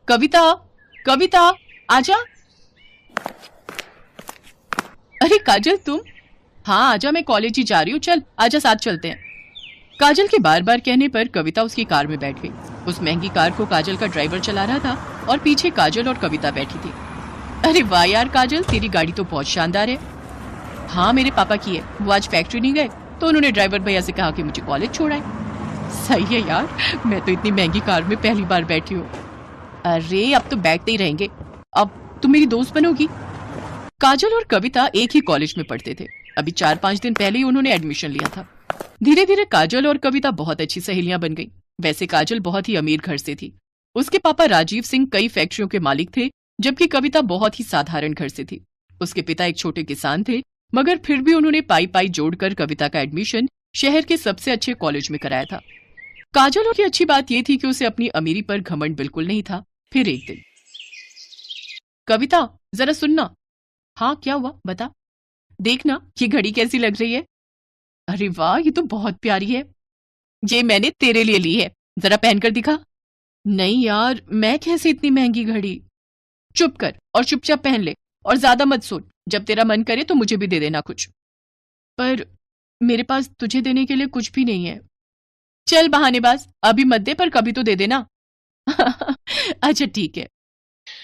कविता, कविता, आजा। अरे काजल तुम? हाँ आजा, मैं कॉलेज ही जा रही हूँ, चल आजा साथ चलते हैं। काजल के बार बार कहने पर कविता उसकी कार में बैठ गई। उस महंगी कार को काजल का ड्राइवर चला रहा था और पीछे काजल और कविता बैठी थी। अरे वाह यार काजल, तेरी गाड़ी तो बहुत शानदार है। हाँ मेरे पापा की है, वो आज फैक्ट्री नहीं गए तो उन्होंने ड्राइवर भैया से कहा कि मुझे कॉलेज छोड़ाए। सही है यार, मैं तो इतनी महंगी कार में पहली बार बैठी हूँ। अरे अब तो बैठते ही रहेंगे, अब तुम मेरी दोस्त बनोगी। काजल और कविता एक ही कॉलेज में पढ़ते थे। अभी 4-5 दिन पहले ही उन्होंने एडमिशन लिया था। धीरे धीरे काजल और कविता बहुत अच्छी सहेलियां बन गई। वैसे काजल बहुत ही अमीर घर से थी। उसके पापा राजीव सिंह कई फैक्ट्रियों के मालिक थे, जबकि कविता बहुत ही साधारण घर से थी। उसके पिता एक छोटे किसान थे, मगर फिर भी उन्होंने पाई पाई जोड़कर कविता का एडमिशन शहर के सबसे अच्छे कॉलेज में कराया था। काजल की अच्छी बात यह थी कि उसे अपनी अमीरी पर घमंड बिल्कुल नहीं था। फिर एक दिन, कविता जरा सुनना। हाँ क्या हुआ, बता। देखना ये घड़ी कैसी लग रही है। अरे वाह, ये तो बहुत प्यारी है। ये मैंने तेरे लिए ली है, जरा पहनकर दिखा। नहीं यार, मैं कैसे इतनी महंगी घड़ी। चुप कर और चुपचाप पहन ले, और ज्यादा मत सोच। जब तेरा मन करे तो मुझे भी दे देना कुछ। पर मेरे पास तुझे देने के लिए कुछ भी नहीं है। चल बहानेबाज, अभी मत दे पर कभी तो दे देना। अच्छा ठीक है।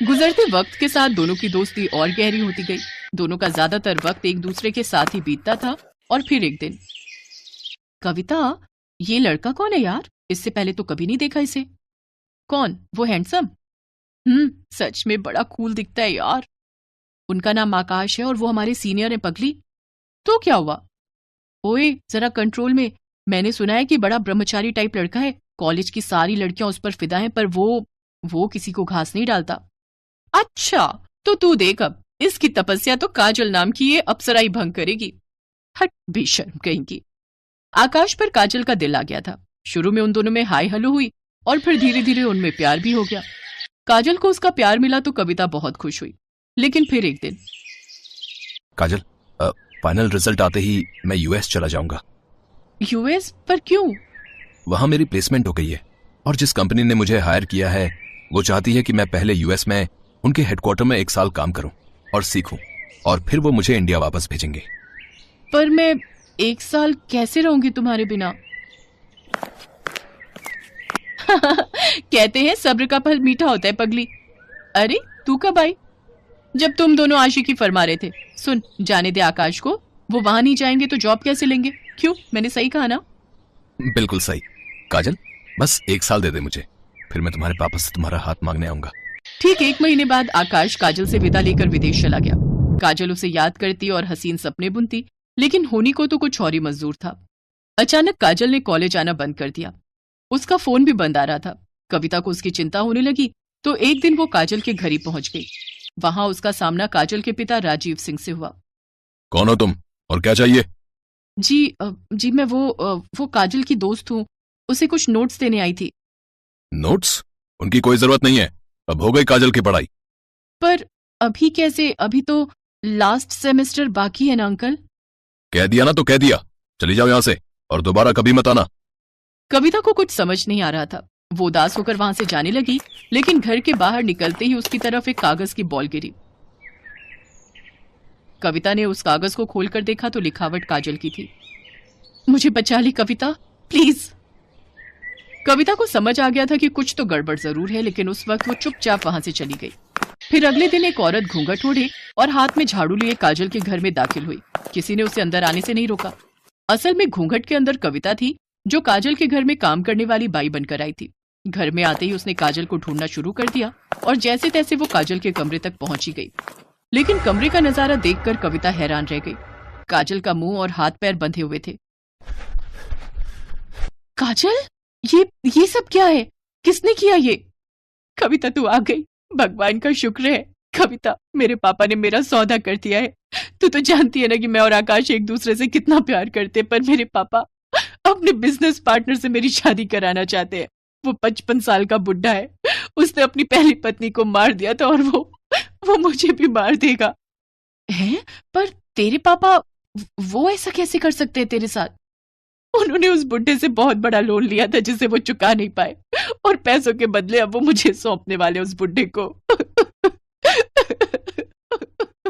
गुजरते वक्त के साथ दोनों की दोस्ती और गहरी होती गई। दोनों का ज्यादातर वक्त एक दूसरे के साथ ही बीतता था। और फिर एक दिन, कविता ये लड़का कौन है यार, इससे पहले तो कभी नहीं देखा इसे। कौन, वो हैंडसम? सच में बड़ा कूल दिखता है यार। उनका नाम आकाश है और वो हमारे सीनियर है पगली। तो क्या हुआ? ओए जरा कंट्रोल में। मैंने सुना है कि बड़ा ब्रह्मचारी टाइप लड़का है। कॉलेज की सारी लड़कियां उस पर फिदा हैं, पर वो किसी को घास नहीं डालता। अच्छा तो तू देख, अब इसकी तपस्या तो काजल नाम की ये अप्सरा ही भंग करेगी। हट बेशर्म कहेंगी। आकाश पर काजल का दिल आ गया था। शुरू में उन दोनों में हाय हलो हुई और फिर धीरे धीरे उनमें प्यार भी हो गया। काजल को उसका प्यार मिला तो कविता बहुत खुश हुई। लेकिन फिर एक दिन, काजल, फाइनल रिजल्ट आते ही मैं यूएस चला जाऊंगा। यूएस? पर क्यों? वहां मेरी प्लेसमेंट हो गई है और जिस कंपनी ने मुझे हायर किया है वो चाहती है कि मैं पहले यूएस में उनके हेडक्वार्टर में 1 साल काम करूं और सीखूं, और फिर वो मुझे इंडिया वापस भेजेंगे। पर मैं 1 साल कैसे रहूंगी तुम्हारे बिना? कहते हैं सब्र का फल मीठा होता है पगली। अरे तू कब आई? जब तुम दोनों आशिकी फरमा रहे थे। सुन, जाने दे आकाश को, वो वहां नहीं जाएंगे तो जॉब कैसे लेंगे? क्यों, मैंने सही कहा ना? बिल्कुल सही। काजल बस 1 साल दे दे मुझे, फिर मैं तुम्हारे पापा से तुम्हारा हाथ मांगने आऊंगा। ठीक 1 महीने बाद आकाश काजल से विदा लेकर विदेश चला गया। काजल उसे याद करती और हसीन सपने बुनती, लेकिन होनी को तो कुछ और ही मंजूर था। अचानक काजल ने कॉलेज आना बंद कर दिया। उसका फोन भी बंद आ रहा था। कविता को उसकी चिंता होने लगी तो एक दिन वो काजल के घर ही पहुंच गई। वहां उसका सामना काजल के पिता राजीव सिंह से हुआ। कौन हो तुम और क्या चाहिए? जी मैं वो काजल की दोस्त हूँ, उसे कुछ नोट्स देने आई थी। नोट्स? उनकी कोई जरूरत नहीं है, अब हो गई काजल की पढ़ाई। पर अभी कैसे, अभी तो लास्ट सेमेस्टर बाकी है ना अंकल। कह दिया ना तो कह दिया, चली जाओ यहां से और दोबारा कभी मत आना। कविता को कुछ समझ नहीं आ रहा था। वो उदास होकर वहां से जाने लगी, लेकिन घर के बाहर निकलते ही उसकी तरफ एक कागज की बॉल गिरी। कविता ने उस कागज को खोलकर देखा तो लिखावट काजल की थी। मुझे बचा ली कविता, प्लीज। कविता को समझ आ गया था कि कुछ तो गड़बड़ जरूर है, लेकिन उस वक्त वो चुपचाप वहां से चली गई। फिर अगले दिन एक औरत घूंघट ओढ़े और हाथ में झाड़ू लिए काजल के घर में दाखिल हुई। किसी ने उसे अंदर आने से नहीं रोका। असल में घूंघट के अंदर कविता थी, जो काजल के घर में काम करने वाली बाई बनकर आई थी। घर में आते ही उसने काजल को ढूंढना शुरू कर दिया और जैसे तैसे वो काजल के कमरे तक पहुंची गई। लेकिन कमरे का नजारा देखकर कविता हैरान रह गई। काजल का मुंह और हाथ पैर बंधे हुए थे। काजल, ये सब क्या है? किसने किया ये? कविता तू आ गई, भगवान का शुक्र है। कविता, मेरे पापा ने मेरा सौदा कर दिया है। तू तो जानती है ना कि मैं और आकाश एक दूसरे से कितना प्यार करते, पर मेरे पापा अपने बिजनेस पार्टनर से मेरी शादी कराना चाहते हैं। वो 55 साल का बुढ़ा है। उसने अपनी पहली पत्नी को मार दिया था और वो मुझे भी मार देगा। हैं? पर तेरे पापा वो ऐसा कैसे कर सकते हैं तेरे साथ? उन्होंने उस बुड्ढे से बहुत बड़ा लोन लिया था जिसे वो चुका नहीं पाए, और पैसों के बदले अब वो मुझे सौंपने वाले उस बुड्ढे को।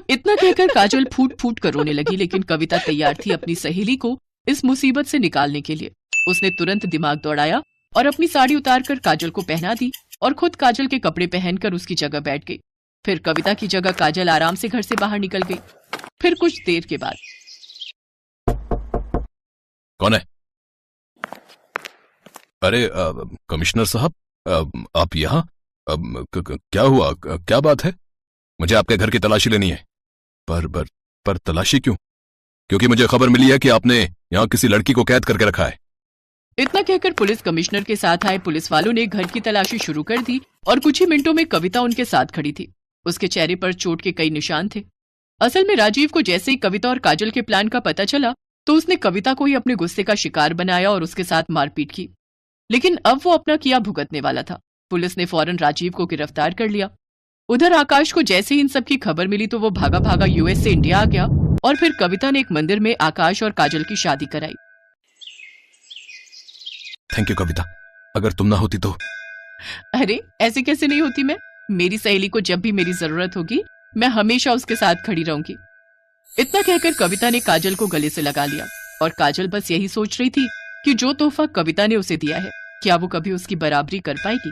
इतना कहकर काजल फूट फूट कर रोने लगी, लेकिन कविता तैयार थी अपनी सहेली को इस मुसीबत से निकालने के लिए। उसने तुरंत दिमाग दौड़ाया और अपनी साड़ी उतारकर काजल को पहना दी और खुद काजल के कपड़े पहनकर उसकी जगह बैठ गई। फिर कविता की जगह काजल आराम से घर से बाहर निकल गई। फिर कुछ देर के बाद, कौन है? अरे कमिश्नर साहब, आप यहाँ? क्या हुआ? क्या बात है? मुझे आपके घर की तलाशी लेनी है। पर तलाशी क्यों? क्योंकि मुझे खबर मिली है कि आपने यहाँ किसी लड़की को कैद करके रखा है। इतना कहकर पुलिस कमिश्नर के साथ आए पुलिस वालों ने घर की तलाशी शुरू कर दी और कुछ ही मिनटों में कविता उनके साथ खड़ी थी। उसके चेहरे पर चोट के कई निशान थे। असल में राजीव को जैसे ही कविता और काजल के प्लान का पता चला तो उसने कविता को ही अपने गुस्से का शिकार बनाया और उसके साथ मारपीट की। लेकिन अब वो अपना किया भुगतने वाला था। पुलिस ने फौरन राजीव को गिरफ्तार कर लिया। उधर आकाश को जैसे ही इन सब की खबर मिली तो वो भागा भागा यूएस से इंडिया आ गया और फिर कविता ने एक मंदिर में आकाश और काजल की शादी कराई। थैंक यू कविता, अगर तुम ना होती तो। अरे ऐसे कैसे नहीं होती मैं? मेरी सहेली को जब भी मेरी जरूरत होगी मैं हमेशा उसके साथ खड़ी रहूंगी। इतना कहकर कविता ने काजल को गले से लगा लिया और काजल बस यही सोच रही थी कि जो तोहफा कविता ने उसे दिया है क्या वो कभी उसकी बराबरी कर पाएगी।